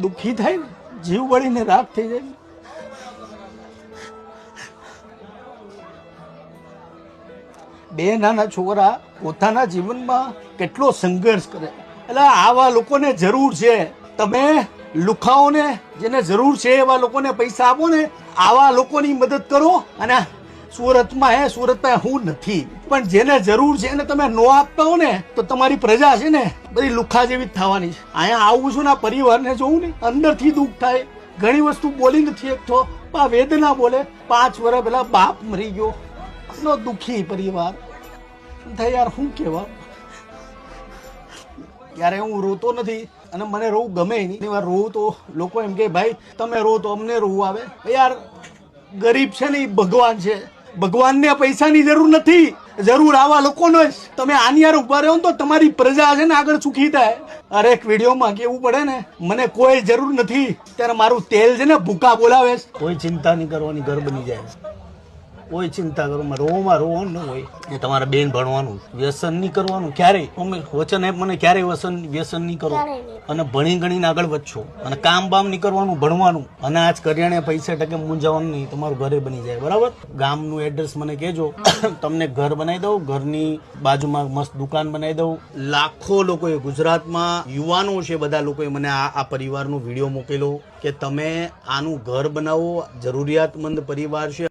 દુઃખી થાય ને, જીવ બળીને રાખ થઈ જાય. બે નાના છોકરા પોતાના જીવનમાં કેટલો સંઘર્ષ કરે. એટલે આવા લોકોને જરૂર છે. તમે લુખાઓને જેને જરૂર છે એવા લોકોને પૈસા આપો ને, આવા લોકોની મદદ કરો. અને સુરતમાં હું નથી, પણ જેને જરૂર છે એને તમે નો આપતા હો ને તો તમારી પ્રજા છે ને બધી લુખા જેવી જ થવાની છે. અહીંયા આવું છું ને પરિવારને જોઉં ને અંદરથી દુઃખ થાય. ઘણી વસ્તુ બોલી નથી એકતો, વેદના બોલે. 5 વર્ષ પહેલા બાપ મરી ગયો, એટલો દુઃખી પરિવાર થાય યાર. શું કહેવા, ક્યારે હું રોતો નથી અને મને રોવું ગમે નહીં. વાર રોવું તો લોકો એમ કે ભાઈ તમે રો તો અમને રોવું આવે. યાર ગરીબ છે ને એ ભગવાન છે. ભગવાનને પૈસાની જરૂર નથી, જરૂર આવા લોકોનો જ. તમે આની યાર ઉભા રહ્યો ને તો તમારી પ્રજા છે ને આગળ સુખી થાય. અરે એક વિડીયોમાં કેવું પડે ને, મને કોઈ જરૂર નથી, ત્યારે મારું તેલ છે ને ભૂકા બોલાવે. કોઈ ચિંતા નહીં કરવાની, ઘર બની જાય. કોઈ ચિંતા કરો, રોવામાં રોવાનું ન હોય. એ તમારા બેન ભણવાનું, વ્યસન નહીં કરવાનું ક્યારેય. વચન આપ મને, ક્યારેય વ્યસન નહીં કરો. અને ભણી ગણીને આગળ વધશો. અને કામ બામ નહીં કરવાનું, ભણવાનું. અને આજ કરિયાણે પૈસા ટકે મૂંઝાવાનું નહીં, તમારું ઘરે બની જાય. બરાબર? ગામનું એડ્રેસ મને કહેજો, તમને ઘર બનાવી દઉં. ઘરની બાજુમાં મસ્ત દુકાન બનાવી દઉં. લાખો લોકોએ, ગુજરાતમાં યુવાનો છે, બધા લોકોએ મને આ પરિવારનો વિડીયો મોકલેલો કે તમે આનું ઘર બનાવો. જરૂરિયાતમંદ પરિવાર છે.